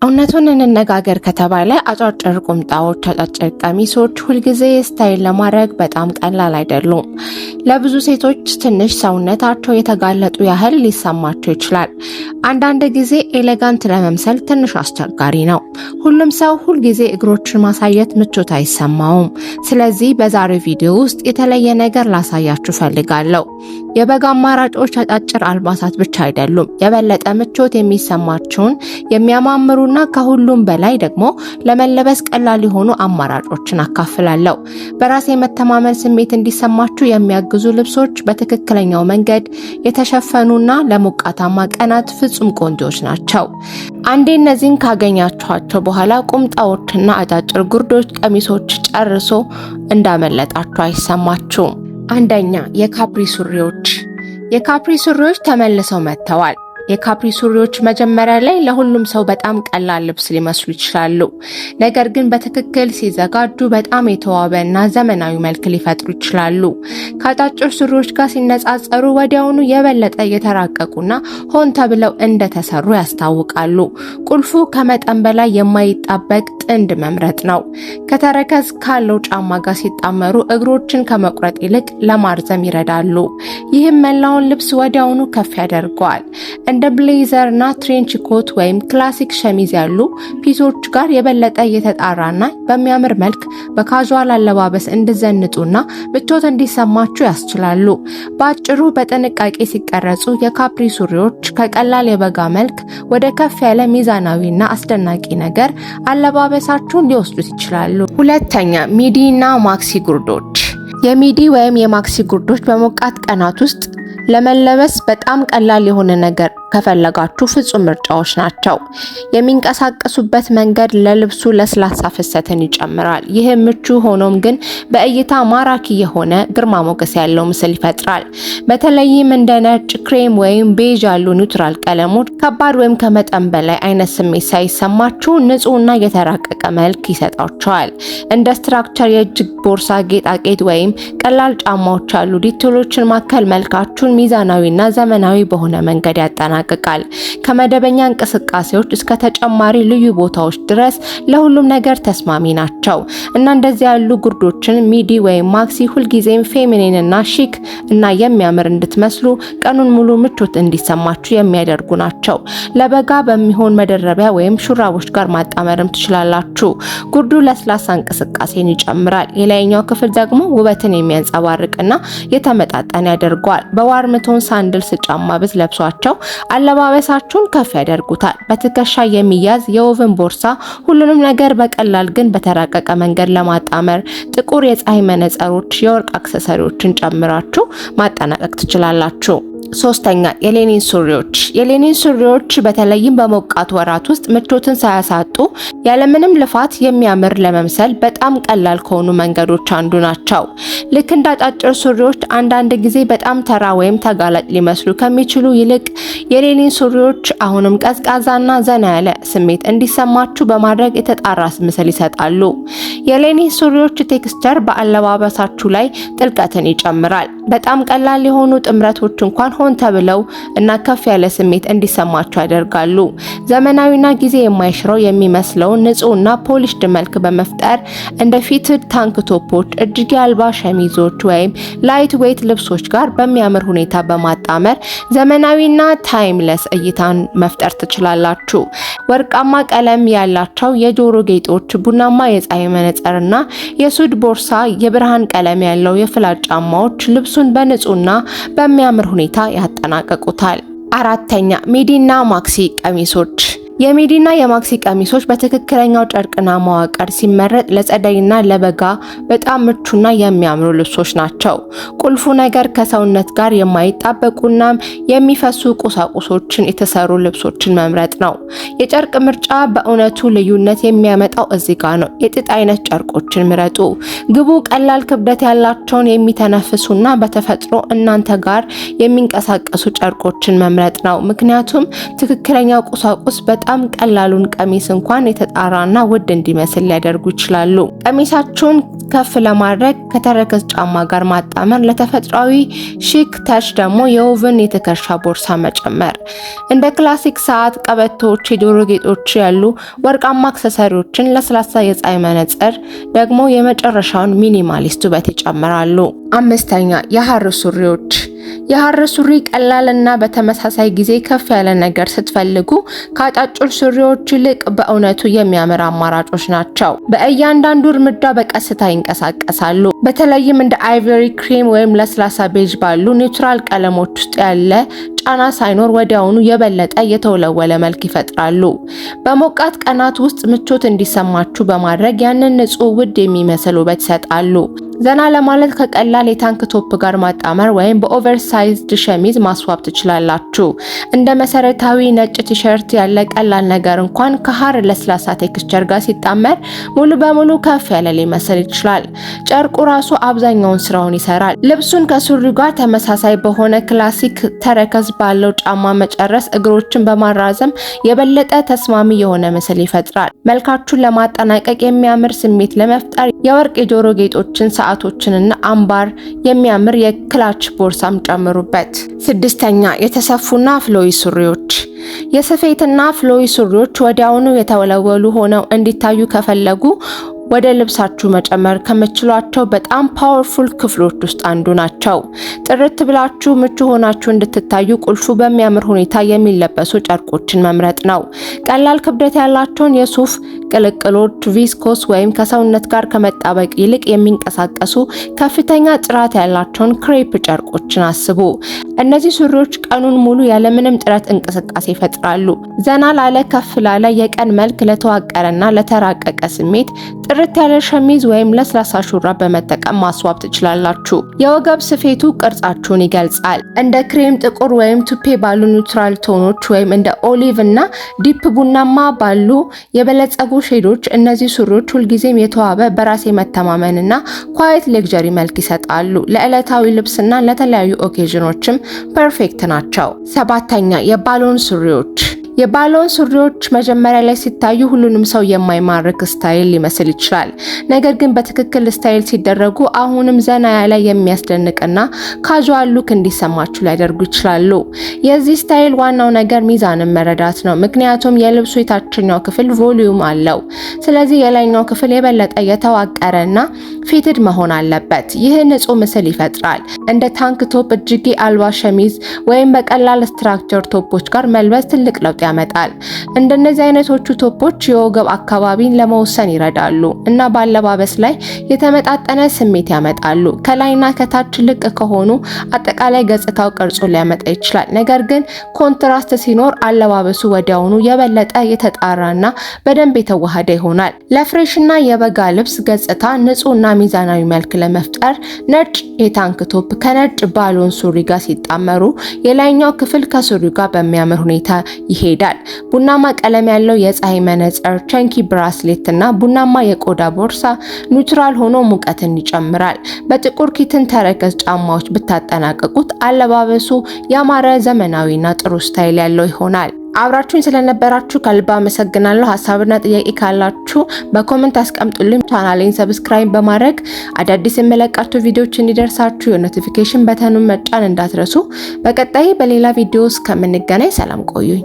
እውነቱን እንነጋገር ከተባለ አጫጭር ቁምጣዎች፣ አጫጭር ቀሚሶች ሁልጊዜ ስታይል ለማድረግ በጣም ቀላል አይደሉም። ለብዙ ሴቶች ትንሽ ሰውነታቸው የተጋለጡ ያህል ሊሰማቸው ይችላል። አንዳንድ ጊዜ ኤሌጋንት ለመምሰል ትንሽ አስቸጋሪ ነው። ሁሉም ሰው ሁልጊዜ እግሮችን ማሳየት ምቾት አይሰማውም። ስለዚህ በዛሬው ቪዲዮ ውስጥ የተለየ ነገር ላሳያችሁ ፈልጋለሁ። የበጋ አማራጮች አጫጭር አልባሳት ብቻ አይደሉም። የበለጠ ምቾት የሚሰማችሁን የሚያማምሩና ከሁሉም በላይ ደግሞ ለመለበስ ቀላል የሆኑ አማራጮችን አካፍላለሁ። በራስ የመተማመን ስሜት እንዲሰማችሁ የሚያግዙ ልብሶች በትክክለኛው መንገድ የተሸፈኑና ለሞቃታማ ቀናት ፍጹም ቆንጆች ናቸው። አንዴ እነዚህን ካገኛችኋቸው በኋላ ቁምጣዎችና አጫጭር ጉርዶች ቀሚሶች ጨርሶ እንዳመለጣችሁ አይሰማችሁም። አንደኛ፣ የካፕሪ ሱሪዎች። የካፕሪ ሱሪዎች ተመልሰው መጥተዋል። የካፕሪ ሱሪዎች መጀመሪያ ላይ ለሁሉም ሰው በጣም ቀላል ልብስ ሊመስሉ ይችላሉ። ነገር ግን በትክክል ሲዘጋጁ በጣም የተዋበና ዘመናዊ መልክ ሊፈጥሩ ይችላሉ። ከአጫጭር ሱሪዎች ጋር ሲነጻጸሩ ወዲያውኑ የበለጠ የተራቀቁና ሆን ተብለው እንደተሰሩ ያስታውቃሉ። ቁልፉ ከመጠን በላይ የማይጣበቅ ጥንድ መምረጥ ነው። ከተረከዝ ካለው ጫማ ጋር ሲጣመሩ እግሮችን ከመቁረጥ ይልቅ ለማርዘም ይረዳሉ። ይህም መላውን ልብስ ወዲያውኑ ከፍ ያደርገዋል። እንደ ብሌዘር እና ትሬንች ኮት ወይም ክላሲክ ሸሚዝ ያሉ ፒሶች ጋር የበለጠ የተጣራና በሚያምር መልክ በካዥዋል አለባበስ እንድዘንጡና ምቾት እንዲሰማችሁ ያስችላሉ። በአጭሩ በጥንቃቄ ሲቀረጹ የካፕሪ ሱሪዎች ከቀላል የበጋ መልክ ወደ ከፍ ያለ ሚዛናዊና አስደናቂ ነገር አለባበሳችሁን ሊወስዱት ይችላሉ። ሁለተኛ፣ ሚዲ እና ማክሲ ጉርዶች። የሚዲ ወይም የማክሲ ጉርዶች በሞቃት ቀናት ውስጥ ለመለበስ በጣም ቀላል የሆነ ነገር ከፈለጋችሁ ፍጹም ምርጫዎች ናቸው። የሚንቀሳቀሱበት መንገድ ለልብሱ ለስላሳ ፍሰትን ይጨምራል። ይህ ምቹ ሆኖም ግን በእይታ ማራኪ የሆነ ግርማ ሞገስ ያለው ምስል ይፈጥራል። በተለይም እንደ ነጭ፣ ክሬም ወይም ቤዥ ያሉ ኒውትራል ቀለሞች ከባድ ወይም ከመጠን በላይ አይነት ስሜት ሳይሰማችሁ ንጹህና የተራቀቀ መልክ ይሰጣቸዋል። እንደ ስትራክቸር፣ የእጅ ቦርሳ፣ ጌጣጌጥ ወይም ቀላል ጫማዎች ያሉ ዲቴሎችን ማከል መልካችሁን ሚዛናዊና ዘመናዊ በሆነ መንገድ ያጠናቅቃል። ከመደበኛ እንቅስቃሴዎች እስከ ተጨማሪ ልዩ ቦታዎች ድረስ ለሁሉም ነገር ተስማሚ ናቸው እና እንደዚህ ያሉ ጉርዶችን ሚዲ ወይም ማክሲ ሁልጊዜም ፌሚኒን እና ሺክ እና የሚያምር እንድትመስሉ ቀኑን ሙሉ ምቾት እንዲሰማችሁ የሚያደርጉ ናቸው። ለበጋ በሚሆን መደረቢያ ወይም ሹራቦች ጋር ማጣመርም ትችላላችሁ። ጉርዱ ለስላሳ እንቅስቃሴን ይጨምራል። የላይኛው ክፍል ደግሞ ውበትን የሚያንጸባርቅና የተመጣጠነ ያደርገዋል። በዋርምቶን ሳንድልስ ጫማ ብትለብሷቸው አለባበሳችሁን ከፍ ያደርጉታል። በትከሻ የሚያዝ የኦቨን ቦርሳ ሁሉንም ነገር በቀላል ግን በተራቀቀ መንገድ ለማጣመር ጥቁር የፀሐይ መነጽሮች፣ የወርቅ አክሰሰሪዎችን ጨምራችሁ ማጠናቀቅ ትችላላችሁ። ሶስተኛ፣ የሌኒን ሱሪዎች። የሌኒን ሱሪዎች በተለይም በሞቃት ወራት ውስጥ ምቾትን ሳያሳጡ ያለምንም ልፋት የሚያምር ለመምሰል በጣም ቀላል ከሆኑ መንገዶች አንዱ ናቸው። ልክ እንደ አጫጭር ሱሪዎች አንዳንድ ጊዜ በጣም ተራ ወይም ተጋላጭ ሊመስሉ ከሚችሉ ይልቅ የሌኒን ሱሪዎች አሁንም ቀዝቃዛና ዘና ያለ ስሜት እንዲሰማችሁ በማድረግ የተጣራ ምስል ይሰጣሉ። የሌኒን ሱሪዎች ቴክስቸር በአለባበሳችሁ ላይ ጥልቀትን ይጨምራል። በጣም ቀላል የሆኑ ጥምረቶች እንኳን ሆን ተብለው እና ከፍ ያለ ስሜት እንዲሰማችሁ ያደርጋሉ። ዘመናዊና ጊዜ የማይሽረው የሚመስለው ንጹህና ፖሊሽድ መልክ በመፍጠር እንደ ፊትድ ታንክ ቶፖች፣ እጅጌ አልባ ሸሚዞች ወይም ላይት ዌይት ልብሶች ጋር በሚያምር ሁኔታ በማጣመር ዘመናዊና ታይምለስ እይታን መፍጠር ትችላላችሁ። ወርቃማ ቀለም ያላቸው የጆሮ ጌጦች፣ ቡናማ የፀሐይ መነጽርና የሱድ ቦርሳ፣ የብርሃን ቀለም ያለው የፍላት ጫማዎች ልብሱን በንጹህና በሚያምር ሁኔታ ያጠናቀቁታል። አራተኛ፣ ሚዲና ማክሲ ቀሚሶች። የሚዲና የማክሲ ቀሚሶች በትክክለኛው ጨርቅና መዋቅር ሲመረጥ ለጸደይና ለበጋ በጣም ምቹና የሚያምሩ ልብሶች ናቸው። ቁልፉ ነገር ከሰውነት ጋር የማይጣበቁና የሚፈሱ ቁሳቁሶችን የተሰሩ ልብሶችን መምረጥ ነው። የጨርቅ ምርጫ በእውነቱ ልዩነት የሚያመጣው እዚህ ጋር ነው። የጥጥ አይነት ጨርቆችን ምረጡ። ግቡ ቀላል ክብደት ያላቸውን የሚተነፍሱና በተፈጥሮ እናንተ ጋር የሚንቀሳቀሱ ጨርቆችን መምረጥ ነው። ምክንያቱም ትክክለኛው ቁሳቁስ በጣም ቀላሉን ቀሚስ እንኳን የተጣራና ውድ እንዲመስል ሊያደርጉ ይችላሉ። ቀሚሳችሁን ከፍ ለማድረግ ከተረከዝ ጫማ ጋር ማጣመር፣ ለተፈጥሯዊ ሺክ ተች ደግሞ የውብን የትከሻ ቦርሳ መጨመር። እንደ ክላሲክ ሰዓት፣ ቀበቶዎች፣ የጆሮ ጌጦች ያሉ ወርቃማ አክሰሰሪዎችን፣ ለስላሳ የፀሐይ መነጽር ደግሞ የመጨረሻውን ሚኒማሊስት ውበት ይጨምራሉ። አምስተኛ የሐር ሱሪዎች። የሐር ሱሪ ቀላል እና በተመሳሳይ ጊዜ ከፍ ያለ ነገር ስትፈልጉ ከአጫጭር ሱሪዎች ይልቅ በእውነቱ የሚያምር አማራጮች ናቸው። በእያንዳንዱ እርምጃ በቀስታ ይንቀሳቀሳሉ። በተለይም እንደ አይቮሪ ክሬም ወይም ለስላሳ ቤጅ ባሉ ኒውትራል ቀለሞች ውስጥ ያለ ጫና ሳይኖር ወዲያውኑ የበለጠ የተወለወለ መልክ ይፈጥራሉ። በሞቃት ቀናት ውስጥ ምቾት እንዲሰማችሁ በማድረግ ያንን ንጹህ ውድ የሚመስል ውበት ይሰጣሉ። ዘና ለማለት ከቀላል የታንክ ቶፕ ጋር ማጣመር ወይም በኦቨርሳይዝድ ሸሚዝ ማስዋብ ትችላላችሁ። እንደ መሰረታዊ ነጭ ቲሸርት ያለ ቀላል ነገር እንኳን ከሐር ለስላሳ ቴክስቸር ጋር ሲጣመር ሙሉ በሙሉ ከፍ ያለ ሊመስል ይችላል። ጨርቁ ራሱ አብዛኛውን ስራውን ይሰራል። ልብሱን ከሱሪው ጋር ተመሳሳይ በሆነ ክላሲክ ተረከዝ ባለው ጫማ መጨረስ እግሮችን በማራዘም የበለጠ ተስማሚ የሆነ ምስል ይፈጥራል። መልካችሁን ለማጠናቀቅ የሚያምር ስሜት ለመፍጠር የወርቅ የጆሮ ጌጦችን፣ ሰዓቶችንና አምባር የሚያምር የክላች ቦርሳም ጨምሩበት። ስድስተኛ የተሰፉና ፍሎይ ሱሪዎች። የስፌትና ፍሎይ ሱሪዎች ወዲያውኑ የተወለወሉ ሆነው እንዲታዩ ከፈለጉ ወደ ልብሳችሁ መጨመር ከምትችሏቸው በጣም ፓወርፉል ክፍሎች ውስጥ አንዱ ናቸው። ጥርት ብላችሁ ምቹ ሆናችሁ እንድትታዩ ቁልፉ በሚያምር ሁኔታ የሚለበሱ ጨርቆችን መምረጥ ነው። ቀላል ክብደት ያላቸውን የሱፍ ቅልቅሎች፣ ቪስኮስ ወይም ከሰውነት ጋር ከመጣበቅ ይልቅ የሚንቀሳቀሱ ከፍተኛ ጥራት ያላቸውን ክሬፕ ጨርቆችን አስቡ። እነዚህ ሱሪዎች ቀኑን ሙሉ ያለምንም ጥረት እንቅስቃሴ ይፈጥራሉ። ዘና ላለ ከፍ ላለ የቀን መልክ፣ ለተዋቀረና ለተራቀቀ ስሜት ጥርት ያለ ሸሚዝ ወይም ለስላሳ ሹራብ በመጠቀም ማስዋብ ትችላላችሁ። የወገብ ስፌቱ ቅርጻችሁን ይገልጻል። እንደ ክሬም ጥቁር ወይም ቱፔ ባሉ ኒውትራል ቶኖች ወይም እንደ ኦሊቭ እና ዲፕ ቡናማ ባሉ የበለጸጉ ሼዶች እነዚህ ሱሪዎች ሁልጊዜም የተዋበ በራስ የመተማመንና ኳየት ሌክዠሪ መልክ ይሰጣሉ። ለዕለታዊ ልብስና ለተለያዩ ኦኬዥኖችም ፐርፌክት ናቸው። ሰባተኛ የባሎን ሱሪዎች። የባሎን ሱሪዎች መጀመሪያ ላይ ሲታዩ ሁሉንም ሰው የማይማርክ ስታይል ሊመስል ይችላል። ነገር ግን በትክክል ስታይል ሲደረጉ አሁንም ዘና ያለ የሚያስደንቅና ካዥዋል ሉክ እንዲሰማችሁ ሊያደርጉ ይችላሉ። የዚህ ስታይል ዋናው ነገር ሚዛንን መረዳት ነው። ምክንያቱም የልብሱ የታችኛው ክፍል ቮሊዩም አለው። ስለዚህ የላይኛው ክፍል የበለጠ የተዋቀረና ፊትድ መሆን አለበት። ይህ ንጹህ ምስል ይፈጥራል። እንደ ታንክ ቶፕ፣ እጅጌ አልባ ሸሚዝ ወይም በቀላል ስትራክቸር ቶፖች ጋር መልበስ ትልቅ ለውጥ ያመጣል። እንደነዚህ አይነቶቹ ቶፖች የወገብ አካባቢን ለመወሰን ይረዳሉ እና በአለባበስ ላይ የተመጣጠነ ስሜት ያመጣሉ። ከላይና ከታች ልቅ ከሆኑ አጠቃላይ ገጽታው ቅርጹን ሊያመጣ ይችላል። ነገር ግን ኮንትራስት ሲኖር አለባበሱ ወዲያውኑ የበለጠ የተጣራና በደንብ የተዋሃደ ይሆናል። ለፍሬሽና የበጋ ልብስ ገጽታ ንጹህና ሚዛናዊ መልክ ለመፍጠር ነጭ የታንክ ቶፕ ከነጭ ባሎን ሱሪ ጋር ሲጣመሩ የላይኛው ክፍል ከሱሪው ጋር በሚያምር ሁኔታ ይሄዳል። ቡናማ ቀለም ያለው የፀሐይ መነጽር፣ ቸንኪ ብራስሌት እና ቡናማ የቆዳ ቦርሳ ኒውትራል ሆኖ ሙቀትን ይጨምራል። በጥቁር ኪትን ተረከዝ ጫማዎች ብታጠናቀቁት አለባበሱ ያማረ ዘመናዊና ጥሩ ስታይል ያለው ይሆናል። አብራችሁኝ ስለነበራችሁ ከልብ አመሰግናለሁ። ሀሳብና ጥያቄ ካላችሁ በኮሜንት አስቀምጡልኝ። ቻናሌን ሰብስክራይብ በማድረግ አዳዲስ የመለቃችሁ ቪዲዮዎች እንዲደርሳችሁ የኖቲፊኬሽን በተኑን መጫን እንዳትረሱ። በቀጣይ በሌላ ቪዲዮ እስከምንገናኝ ሰላም ቆዩኝ።